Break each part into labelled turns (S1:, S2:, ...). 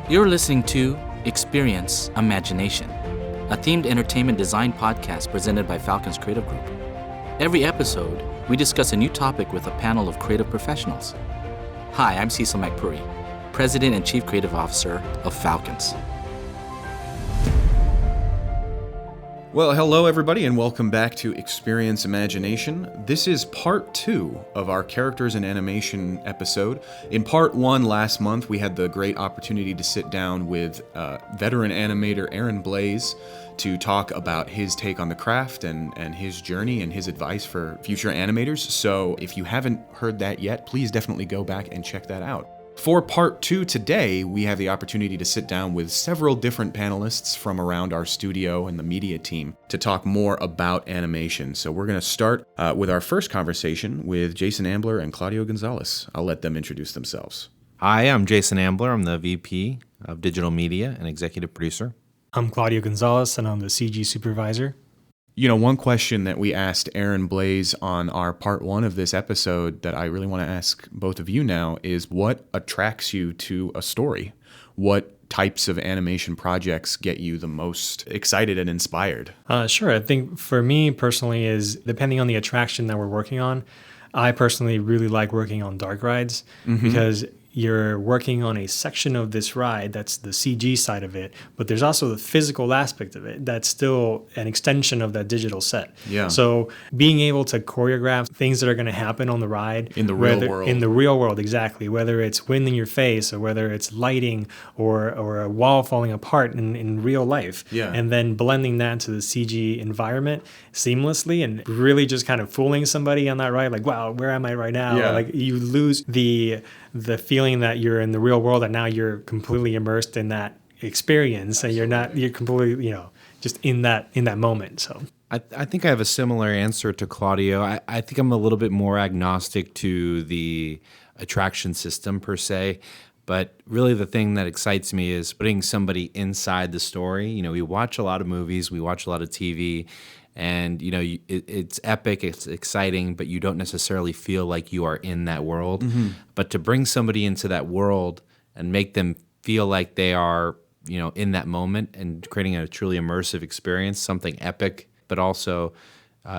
S1: You're listening to Experience Imagination, a themed entertainment design podcast presented by Falcon's Creative Group. Every episode, we discuss a new topic with a panel of creative professionals. Hi, I'm Cecil McPuri, President and Chief Creative Officer of Falcons.
S2: Well, hello everybody and welcome back to Experience Imagination. This is part 2 of our characters and animation episode. In part 1 last month, we had the great opportunity to sit down with veteran animator Aaron Blaze to talk about his take on the craft and his journey and his advice for future animators. So if you haven't heard that yet, please definitely go back and check that out. For part 2 today, we have the opportunity to sit down with several different panelists from around our studio and the media team to talk more about animation. So we're going to start with our first conversation with Jason Ambler and Claudia Gonzalez. I'll let them introduce themselves.
S3: Hi, I'm Jason Ambler. I'm the VP of Digital Media and Executive Producer.
S4: I'm Claudia Gonzalez, and I'm the CG Supervisor.
S2: You know, one question that we asked Aaron Blaze on our part 1 of this episode that I really want to ask both of you now is what attracts you to a story? What types of animation projects get you the most excited and inspired?
S4: Sure. I think for me personally is depending on the attraction that we're working on. I personally really like working on dark rides because you're working on a section of this ride that's the CG side of it, but there's also the physical aspect of it that's still an extension of that digital set.
S2: Yeah.
S4: So being able to choreograph things that are going to happen on the ride
S2: in the real world.
S4: In the real world, exactly. Whether it's wind in your face or whether it's lighting or a wall falling apart in real life.
S2: Yeah.
S4: And then blending that into the CG environment seamlessly and really just kind of fooling somebody on that ride, like, wow, where am I right now?
S2: Yeah.
S4: Like you lose the feeling that you're in the real world and now you're completely immersed in that experience.
S2: Absolutely.
S4: And you're completely, just in that moment. So
S3: I think I have a similar answer to Claudio. I think I'm a little bit more agnostic to the attraction system per se, but really the thing that excites me is putting somebody inside the story. You know, we watch a lot of movies, we watch a lot of TV, and it's epic, it's exciting, but you don't necessarily feel like you are in that world. But to bring somebody into that world and make them feel like they are, in that moment and creating a truly immersive experience, something epic, but also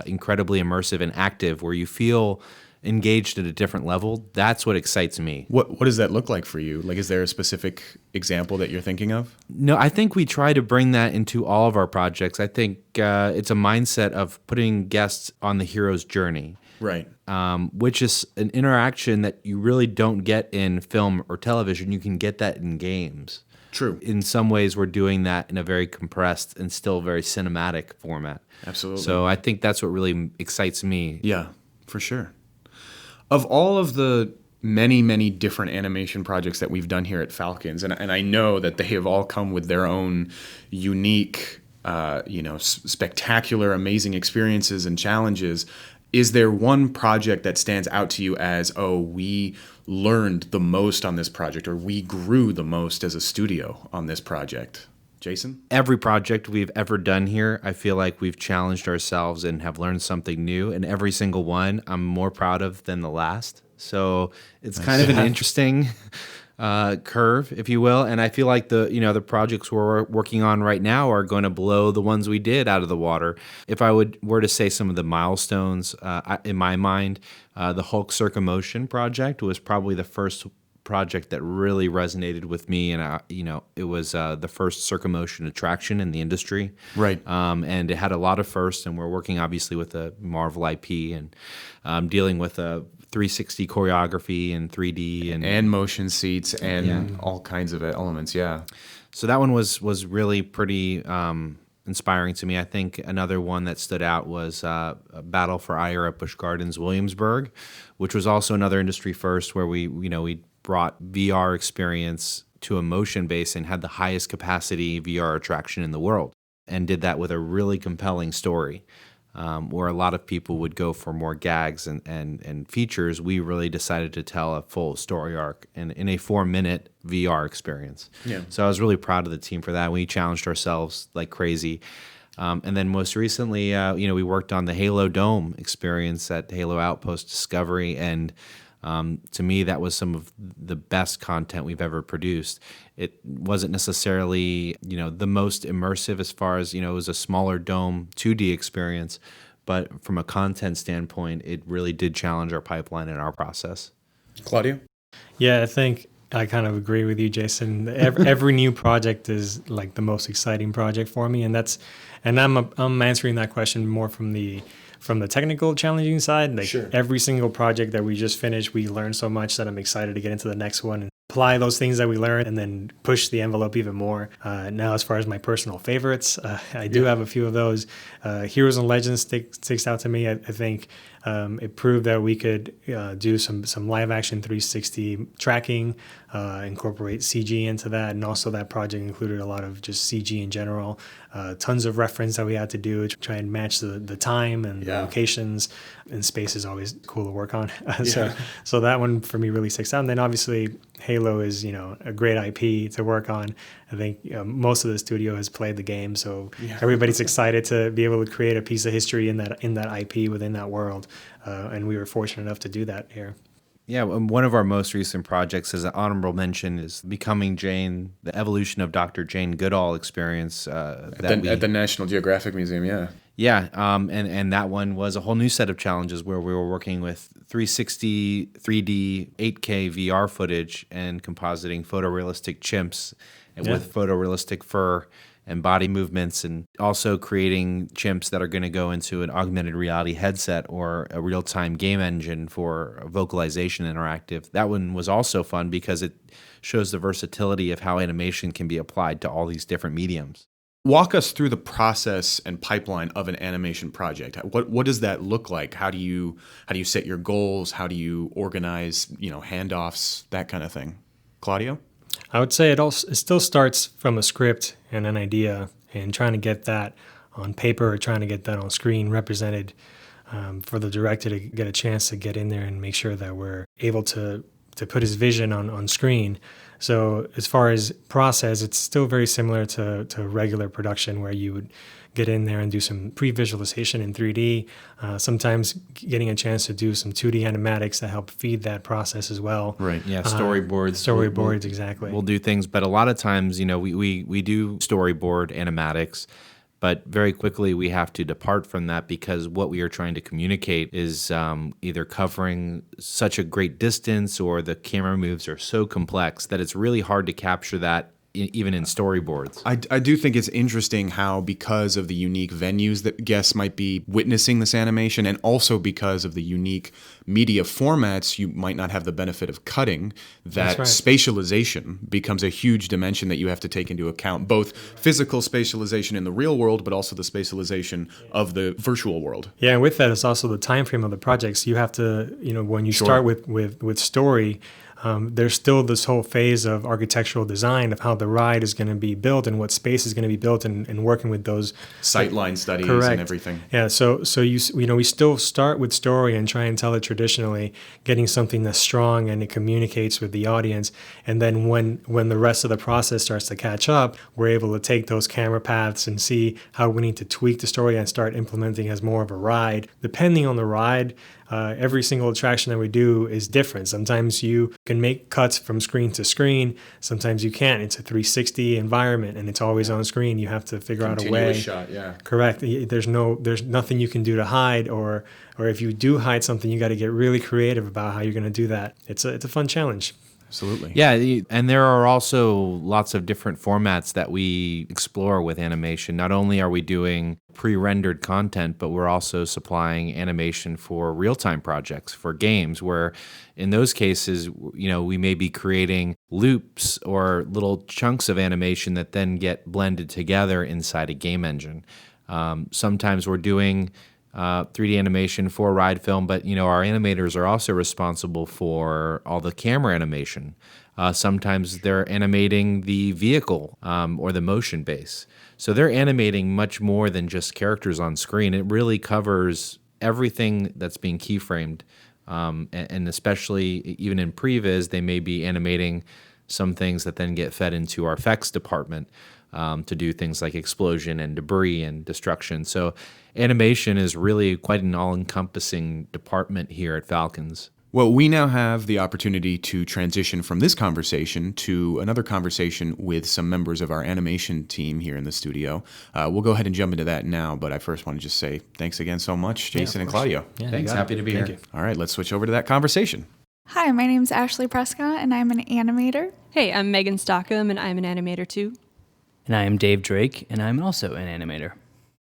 S3: incredibly immersive and active, where you feel engaged at a different level, that's what excites me.
S2: What does that look like for you? Like, is there a specific example that you're thinking of?
S3: No, I think we try to bring that into all of our projects. I think it's a mindset of putting guests on the hero's journey.
S2: Right.
S3: Which is an interaction that you really don't get in film or television. You can get that in games.
S2: True.
S3: In some ways, we're doing that in a very compressed and still very cinematic format.
S2: Absolutely.
S3: So I think that's what really excites me.
S2: Yeah, for sure. Of all of the many, many different animation projects that we've done here at Falcons, and I know that they have all come with their own unique, spectacular, amazing experiences and challenges, is there one project that stands out to you as, we learned the most on this project, or we grew the most as a studio on this project? Jason?
S3: Every project we've ever done here, I feel like we've challenged ourselves and have learned something new. And every single one I'm more proud of than the last. So it's kind of an interesting curve, if you will. And I feel like the projects we're working on right now are going to blow the ones we did out of the water. If I were to say some of the milestones, in my mind, the Hulk Circumotion project was probably the first project that really resonated with me, and it was the first circumotion attraction in the industry,
S2: right?
S3: And it had a lot of firsts, and we're working obviously with a Marvel IP and dealing with a 360 choreography and 3D
S2: and motion seats and all kinds of elements. Yeah.
S3: So that one was really pretty inspiring to me. I think another one that stood out was a Battle for Ire at Busch Gardens, Williamsburg, which was also another industry first, where we brought VR experience to a motion base and had the highest capacity VR attraction in the world, and did that with a really compelling story. Where a lot of people would go for more gags and features, we really decided to tell a full story arc in a 4-minute VR experience. Yeah. So I was really proud of the team for that. We challenged ourselves like crazy. And then most recently, we worked on the Halo Dome experience at Halo Outpost Discovery, and To me, that was some of the best content we've ever produced. It wasn't necessarily, the most immersive as far as, it was a smaller dome 2D experience, but from a content standpoint, it really did challenge our pipeline and our process.
S2: Claudia?
S4: Yeah, I think I kind of agree with you, Jason. Every new project is like the most exciting project for me, and I'm answering that question more from the technical challenging side. Like
S2: Sure.
S4: Every single project that we just finished, we learned so much that I'm excited to get into the next one and apply those things that we learned and then push the envelope even more. Now, as far as my personal favorites, I do have a few of those. Heroes and Legends sticks out to me. I think it proved that we could do some live action 360 tracking, incorporate CG into that, and also that project included a lot of just CG in general. Tons of reference that we had to do to try and match the time and the locations, and space is always cool to work on. So that one for me really sticks out. And then obviously Halo is a great IP to work on. I think most of the studio has played the game, so everybody's excited to be able to create a piece of history in that IP within that world. And we were fortunate enough to do that here.
S3: Yeah, one of our most recent projects, as an honorable mention, is Becoming Jane, the evolution of Dr. Jane Goodall experience.
S2: At the National Geographic Museum, yeah.
S3: Yeah, and that one was a whole new set of challenges where we were working with 360, 3D, 8K VR footage and compositing photorealistic chimps with photorealistic fur and body movements, and also creating chimps that are going to go into an augmented reality headset or a real-time game engine for vocalization interactive. That one was also fun because it shows the versatility of how animation can be applied to all these different mediums.
S2: Walk us through the process and pipeline of an animation project. What does that look like? How do you set your goals? How do you organize, handoffs, that kind of thing? Claudio?
S4: I would say it still starts from a script and an idea, and trying to get that on paper or trying to get that on screen represented for the director to get a chance to get in there and make sure that we're able to put his vision on screen. So as far as process, it's still very similar to regular production where you would get in there and do some pre-visualization in 3D, sometimes getting a chance to do some 2D animatics that help feed that process as well.
S3: Right, yeah, storyboards.
S4: Storyboards, exactly.
S3: We'll do things, but a lot of times, we do storyboard animatics, but very quickly we have to depart from that because what we are trying to communicate is either covering such a great distance or the camera moves are so complex that it's really hard to capture that even in storyboards.
S2: I do think it's interesting how, because of the unique venues that guests might be witnessing this animation, and also because of the unique media formats you might not have the benefit of cutting, that spatialization becomes a huge dimension that you have to take into account, both physical spatialization in the real world, but also the spatialization of the virtual world.
S4: Yeah, and with that, it's also the time frame of the projects. You have to, when you start with story, there's still this whole phase of architectural design of how the ride is going to be built and what space is going to be built, and working with those
S2: sightline studies
S4: correct.
S2: And everything.
S4: Yeah, so we still start with story and try and tell it traditionally, getting something that's strong and it communicates with the audience. And then when the rest of the process starts to catch up, we're able to take those camera paths and see how we need to tweak the story and start implementing as more of a ride. Depending on the ride, every single attraction that we do is different. Sometimes you can make cuts from screen to screen. Sometimes you can't. It's a 360 environment and it's always on screen. You have to figure out a way.
S2: Shot, yeah.
S4: Correct. There's nothing you can do to hide, or if you do hide something, you got to get really creative about how you're going to do that. It's a fun challenge.
S2: Absolutely.
S3: Yeah, and there are also lots of different formats that we explore with animation. Not only are we doing pre-rendered content, but we're also supplying animation for real-time projects, for games, where in those cases, we may be creating loops or little chunks of animation that then get blended together inside a game engine. Sometimes we're doing 3D animation for ride film, but our animators are also responsible for all the camera animation. Sometimes they're animating the vehicle or the motion base. So they're animating much more than just characters on screen. It really covers everything that's being keyframed, and especially even in previs, they may be animating some things that then get fed into our effects department to do things like explosion and debris and destruction. So animation is really quite an all-encompassing department here at Falcons.
S2: Well, we now have the opportunity to transition from this conversation to another conversation with some members of our animation team here in the studio. We'll go ahead and jump into that now, but I first want to just say thanks again so much, Jason and Claudia.
S4: Yeah,
S3: Thanks. Happy to be here.
S2: All right, let's switch over to that conversation.
S5: Hi, my name's Ashley Prescott, and I'm an animator.
S6: Hey, I'm Megan Stockham, and I'm an animator too.
S7: And I am Dave Drake, and I'm also an animator.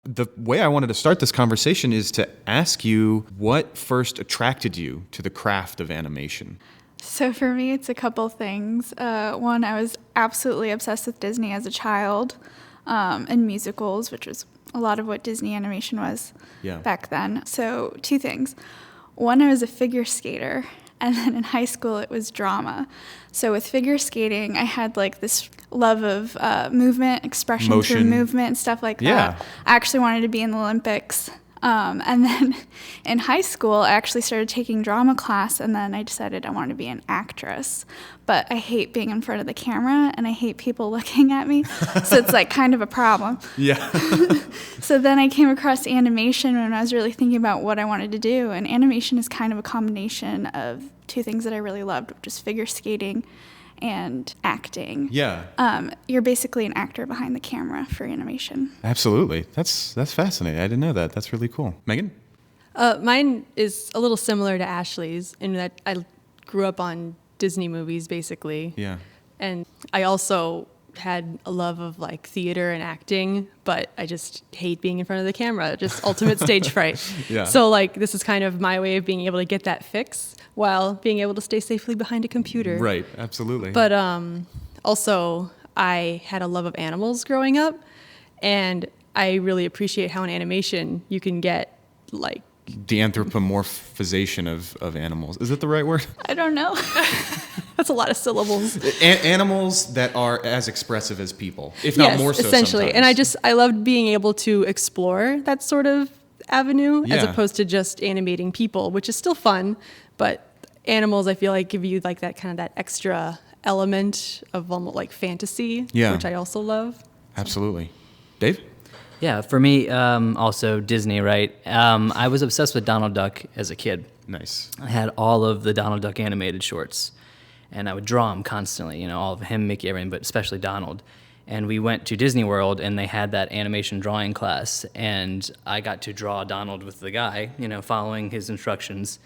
S2: The way I wanted to start this conversation is to ask you what first attracted you to the craft of animation.
S5: So for me, it's a couple things. One, I was absolutely obsessed with Disney as a child, and musicals, which was a lot of what Disney animation was back then. So 2 things. One, I was a figure skater. And then in high school, it was drama. So with figure skating, I had like this love of movement, expression through movement, and stuff like that. I actually wanted to be in the Olympics. And then in high school, I actually started taking drama class, and then I decided I wanted to be an actress. But I hate being in front of the camera, and I hate people looking at me. So it's like kind of a problem.
S2: Yeah.
S5: So then I came across animation when I was really thinking about what I wanted to do. And animation is kind of a combination of 2 things that I really loved, which is figure skating and acting.
S2: Yeah.
S5: You're basically an actor behind the camera for animation.
S2: Absolutely. That's fascinating. I didn't know that. That's really cool. Megan?
S6: Mine is a little similar to Ashley's in that I grew up on Disney movies, basically.
S2: Yeah.
S6: And I also had a love of like theater and acting, but I just hate being in front of the camera, just ultimate stage fright.
S2: Yeah.
S6: So like this is kind of my way of being able to get that fix while being able to stay safely behind a computer.
S2: Right, absolutely.
S6: But also I had a love of animals growing up, and I really appreciate how in animation you can get like
S2: the anthropomorphization of animals. Is that the right word?
S5: I don't know.
S6: That's a lot of syllables.
S2: Animals that are as expressive as people, if not more so
S6: essentially.
S2: sometimes.
S6: And I loved being able to explore that sort of avenue as
S2: Yeah.
S6: opposed to just animating people, which is still fun, but animals I feel like give you like that kind of that extra element of almost like fantasy,
S2: Yeah.
S6: which I also love.
S2: Absolutely. Dave?
S7: Yeah, for me, also Disney, right? I was obsessed with Donald Duck as a kid.
S2: Nice.
S7: I had all of the Donald Duck animated shorts, and I would draw them constantly, all of him, Mickey, everything, but especially Donald. And we went to Disney World, and they had that animation drawing class, and I got to draw Donald with the guy, following his instructions.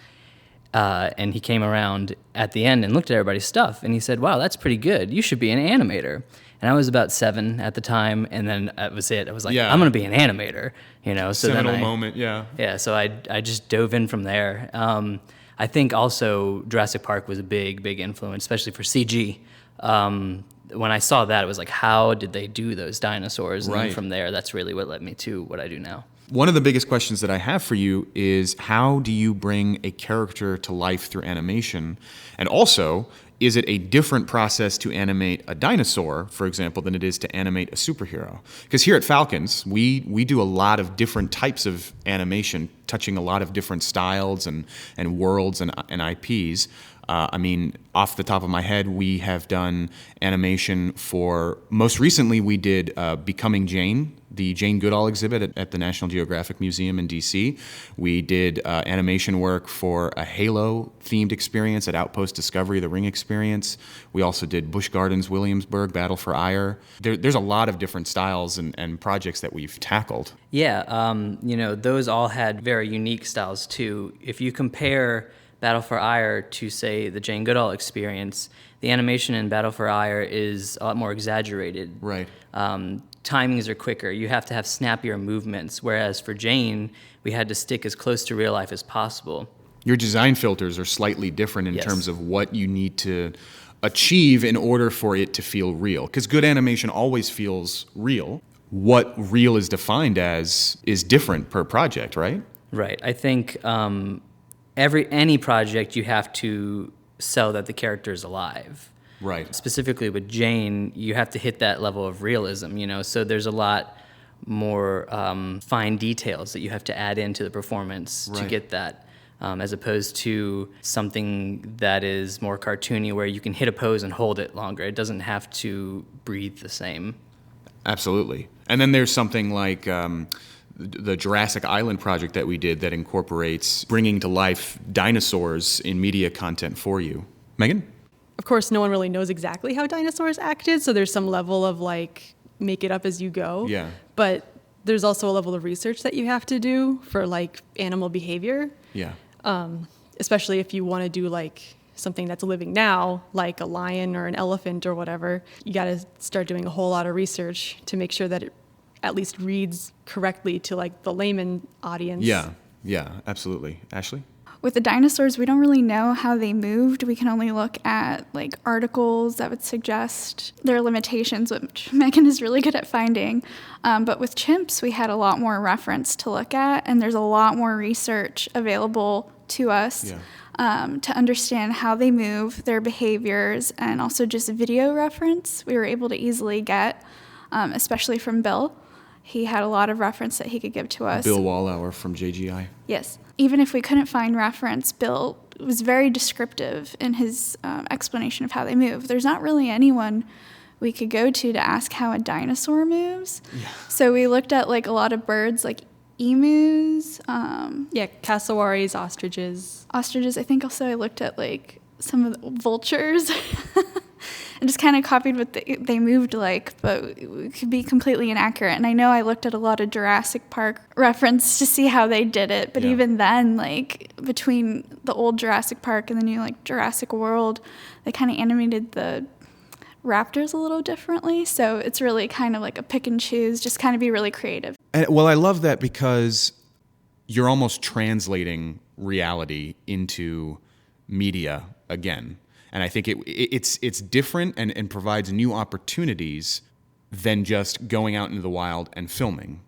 S7: And he came around at the end and looked at everybody's stuff, and he said, "Wow, that's pretty good. You should be an animator." And I was about 7 at the time, and then that was it. I was like,
S2: Yeah.
S7: I'm going to be an animator, So
S2: Seminal
S7: then
S2: moment, yeah.
S7: Yeah, so I just dove in from there. I think also Jurassic Park was a big, big influence, especially for CG. When I saw that, it was like, how did they do those dinosaurs? And then
S2: Right.
S7: from there, that's really what led me to what I do now.
S2: One of the biggest questions that I have for you is how do you bring a character to life through animation? And also, is it a different process to animate a dinosaur, for example, than it is to animate a superhero? Because here at Falcons, we do a lot of different types of animation, touching a lot of different styles and worlds and IPs. Off the top of my head, we have done animation for, most recently we did Becoming Jane, the Jane Goodall exhibit at the National Geographic Museum in DC. We did animation work for a Halo-themed experience at Outpost Discovery, the Ring experience. We also did Busch Gardens, Williamsburg, Battle for Ire. There's a lot of different styles and projects that we've tackled.
S7: Yeah, those all had very unique styles too. If you compare Battle for Ire to, say, the Jane Goodall experience, the animation in Battle for Ire is a lot more exaggerated.
S2: Right.
S7: Timings are quicker. You have to have snappier movements, whereas for Jane, we had to stick as close to real life as possible.
S2: Your design filters are slightly different in
S7: Yes.
S2: terms of what you need to achieve in order for it to feel real. Because good animation always feels real. What real is defined as is different per project, right?
S7: Right. I think any project you have to sell that the character is alive.
S2: Right.
S7: Specifically with Jane, you have to hit that level of realism, so there's a lot more fine details that you have to add into the performance to
S2: Right.
S7: get that, as opposed to something that is more cartoony where you can hit a pose and hold it longer. It doesn't have to breathe the same.
S2: Absolutely. And then there's something like the Jurassic Island project that we did that incorporates bringing to life dinosaurs in media content for you. Megan?
S6: Of course, no one really knows exactly how dinosaurs acted, so there's some level of like make it up as you go.
S2: Yeah.
S6: But there's also a level of research that you have to do for like animal behavior.
S2: Yeah.
S6: Especially if you want to do like something that's living now, like a lion or an elephant or whatever. You got to start doing a whole lot of research to make sure that it at least reads correctly to like the layman audience.
S2: Yeah, absolutely. Ashley?
S5: With the dinosaurs, we don't really know how they moved. We can only look at like articles that would suggest their limitations, which Megan is really good at finding. But with chimps, we had a lot more reference to look at, and there's a lot more research available to us to understand how they move, their behaviors, and also just video reference we were able to easily get, especially from Bill. He had a lot of reference that he could give to us.
S2: Bill Wallauer from JGI.
S5: Yes. Even if we couldn't find reference, Bill was very descriptive in his explanation of how they move. There's not really anyone we could go to ask how a dinosaur moves. Yeah. So we looked at like a lot of birds like emus.
S6: Cassowaries, ostriches.
S5: Ostriches. I think also I looked at like some of the vultures. And just kind of copied what they moved like, but it could be completely inaccurate. And I know I looked at a lot of Jurassic Park reference to see how they did it, but even then, like between the old Jurassic Park and the new like Jurassic World, they kind of animated the raptors a little differently. So it's really kind of like a pick and choose, just kind of be really creative.
S2: And, well, I love that because you're almost translating reality into media again. And I think it's different and provides new opportunities than just going out into the wild and filming.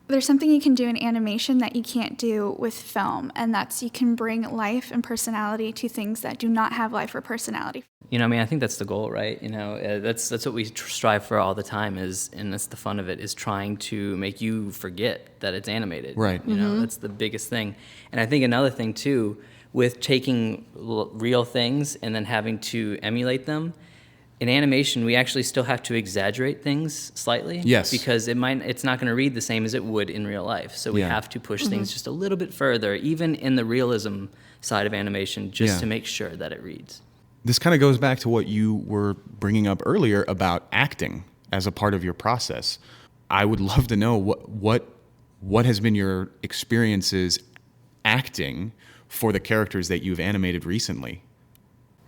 S5: There's something you can do in animation that you can't do with film, and that's you can bring life and personality to things that do not have life or personality.
S7: You know, I mean, I think that's the goal, right? You know, that's what we strive for all the time and that's the fun of it, is trying to make you forget that it's animated.
S2: Right.
S7: You know, that's the biggest thing. And I think another thing, too, with taking real things and then having to emulate them, in animation, we actually still have to exaggerate things slightly.
S2: Yes.
S7: Because it's not going to read the same as it would in real life. So we have to push things just a little bit further, even in the realism side of animation, just to make sure that it reads.
S2: This kind of goes back to what you were bringing up earlier about acting as a part of your process. I would love to know what has been your experiences acting for the characters that you've animated recently.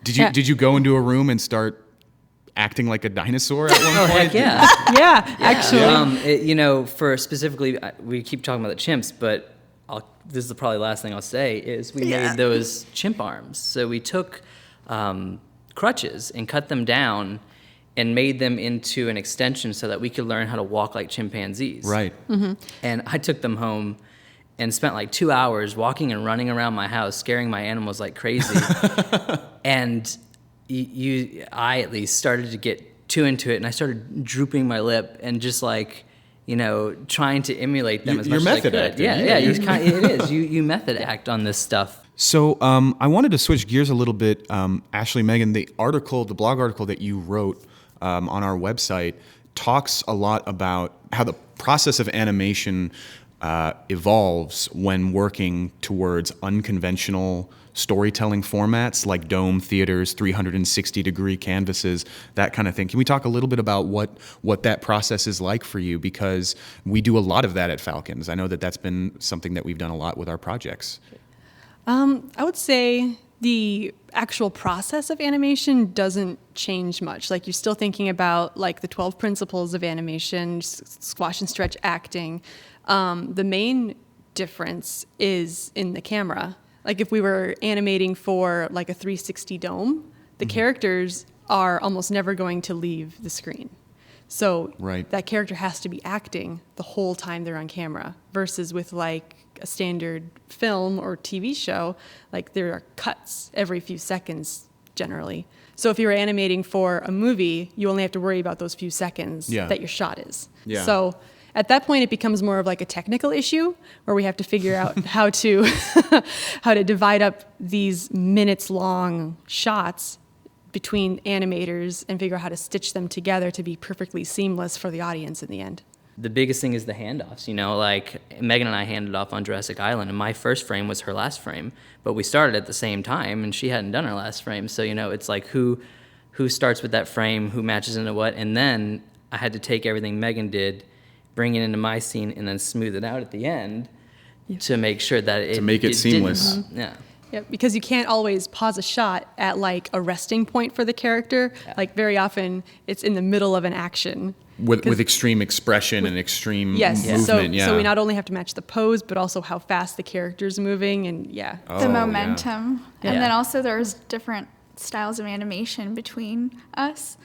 S2: Did you go into a room and start acting like a dinosaur at one point?
S7: Heck yeah.
S6: Actually.
S7: You know, for specifically, we keep talking about the chimps, but this is probably the last thing I'll say, is we made those chimp arms. So we took crutches and cut them down and made them into an extension so that we could learn how to walk like chimpanzees.
S2: Right.
S6: Mm-hmm.
S7: And I took them home and spent like 2 hours walking and running around my house, scaring my animals like crazy. And I at least started to get too into it, and I started drooping my lip and just like, you know, trying to emulate them as much as I could.
S2: Acting.
S7: It is. You method act on this stuff.
S2: So I wanted to switch gears a little bit. Ashley, Megan, the blog article that you wrote on our website talks a lot about how the process of animation evolves when working towards unconventional storytelling formats like dome theaters, 360-degree canvases, that kind of thing. Can we talk a little bit about what that process is like for you? Because we do a lot of that at Falcons. I know that's been something that we've done a lot with our projects.
S6: I would say the actual process of animation doesn't change much. Like, you're still thinking about like the 12 principles of animation, squash and stretch acting. The main difference is in the camera. Like, if we were animating for like a 360 dome, the characters are almost never going to leave the screen. So that character has to be acting the whole time they're on camera, versus with like a standard film or TV show, like there are cuts every few seconds generally. So if you're animating for a movie, you only have to worry about those few seconds that your shot is.
S2: Yeah.
S6: So at that point, it becomes more of like a technical issue where we have to figure out how to divide up these minutes-long shots between animators and figure out how to stitch them together to be perfectly seamless for the audience in the end.
S7: The biggest thing is the handoffs, like Megan and I handed off on Jurassic Island, and my first frame was her last frame, but we started at the same time, and she hadn't done her last frame. So, it's like who starts with that frame, who matches into what, and then I had to take everything Megan did, bring it into my scene, and then smooth it out at the end to make sure that it...
S2: To make it seamless.
S7: Yeah.
S6: Yeah, because you can't always pause a shot at like a resting point for the character. Yeah. Like very often it's in the middle of an action.
S2: With extreme expression and extreme movement.
S6: So we not only have to match the pose, but also how fast the character's moving and
S5: the momentum. Yeah. And then also there's different styles of animation between us.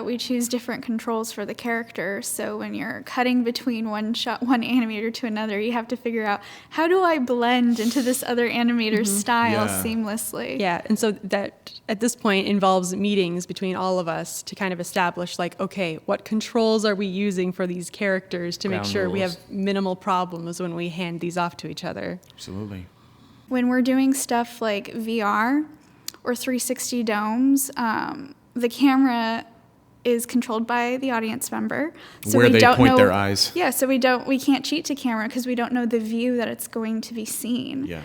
S5: We choose different controls for the character. So when you're cutting between one animator to another, you have to figure out, how do I blend into this other animator's style seamlessly?
S6: Yeah, and so that at this point involves meetings between all of us to kind of establish, like, okay, what controls are we using for these characters to make sure we have minimal problems when we hand these off to each other?
S2: Absolutely.
S5: When we're doing stuff like VR or 360 domes, the camera is controlled by the audience member. So
S2: where they point their eyes.
S5: Yeah, so we can't cheat to camera because we don't know the view that it's going to be seen.
S2: Yeah.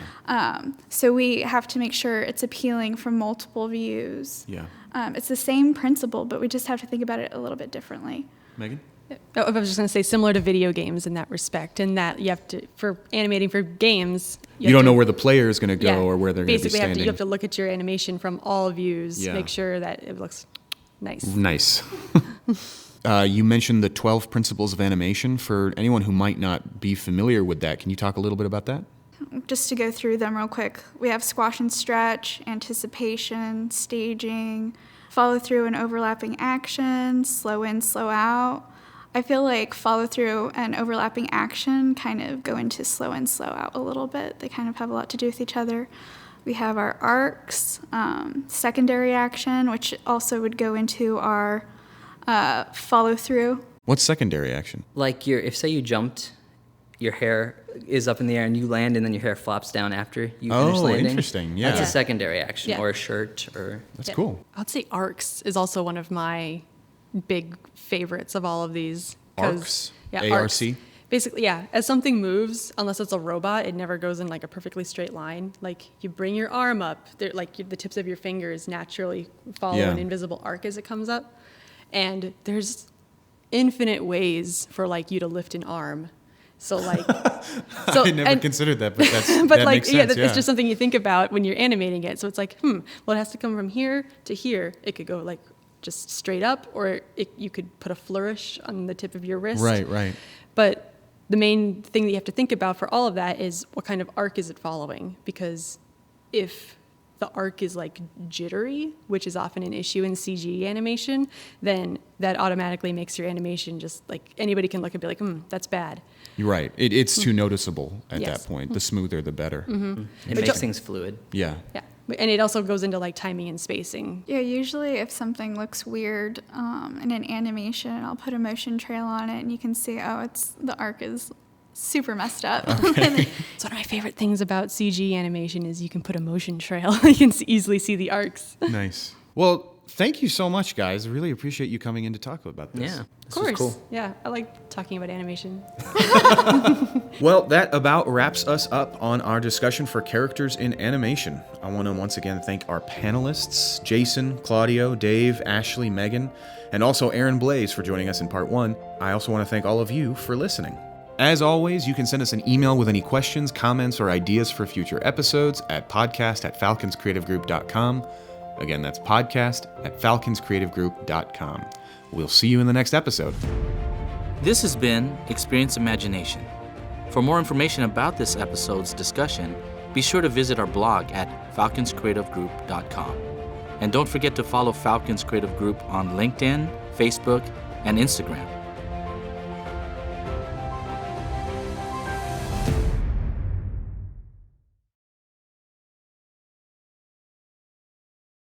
S5: So we have to make sure it's appealing from multiple views.
S2: Yeah.
S5: It's the same principle, but we just have to think about it a little bit differently.
S2: Megan?
S6: I was just going to say similar to video games in that respect, in that you have to, for animating for games,
S2: you don't know where the player is going to go or where they're going to be standing.
S6: You have to look at your animation from all views, make sure that it looks nice.
S2: You mentioned the 12 principles of animation. For anyone who might not be familiar with that, can you talk a little bit about that?
S5: Just to go through them real quick, we have squash and stretch, anticipation, staging, follow through and overlapping action, slow in, slow out. I feel like follow through and overlapping action kind of go into slow in, slow out a little bit. They kind of have a lot to do with each other. We have our arcs, secondary action, which also would go into our follow through.
S2: What's secondary action?
S7: Like if say you jumped, your hair is up in the air and you land and then your hair flops down after you finish landing.
S2: Oh, interesting. Yeah.
S7: That's a secondary action or a shirt or...
S2: That's cool.
S6: I'd say arcs is also one of my big favorites of all of these.
S2: Arcs?
S6: Yeah,
S2: A-R-C?
S6: arcs. Basically, yeah, as something moves, unless it's a robot, it never goes in like a perfectly straight line. Like you bring your arm up, the tips of your fingers naturally follow an invisible arc as it comes up. And there's infinite ways for like you to lift an arm. So like,
S2: I never considered that, but that makes sense.
S6: It's just something you think about when you're animating it. So it's like, well, it has to come from here to here. It could go like just straight up, or you could put a flourish on the tip of your wrist.
S2: Right.
S6: But the main thing that you have to think about for all of that is what kind of arc is it following? Because if the arc is like jittery, which is often an issue in CG animation, then that automatically makes your animation just like anybody can look and be like, that's bad.
S2: You're right. It's too noticeable at that point. The smoother, the better.
S7: It makes things fluid.
S2: Yeah.
S6: And it also goes into like timing and spacing.
S5: Yeah, usually if something looks weird in an animation, I'll put a motion trail on it and you can see, the arc is super messed up.
S2: Okay.
S6: It's one of my favorite things about CG animation is you can put a motion trail. You can easily see the arcs.
S2: Nice. Well, thank you so much, guys. I really appreciate you coming in to talk about this.
S7: Yeah,
S6: of course. Cool. Yeah, I like talking about animation.
S2: Well, that about wraps us up on our discussion for characters in animation. I want to once again thank our panelists, Jason, Claudio, Dave, Ashley, Megan, and also Aaron Blaze for joining us in part 1. I also want to thank all of you for listening. As always, you can send us an email with any questions, comments, or ideas for future episodes at podcast@falconscreativegroup.com. Again, that's podcast@falconscreativegroup.com. We'll see you in the next episode.
S1: This has been Experience Imagination. For more information about this episode's discussion, be sure to visit our blog at falconscreativegroup.com. And don't forget to follow Falcons Creative Group on LinkedIn, Facebook, and Instagram.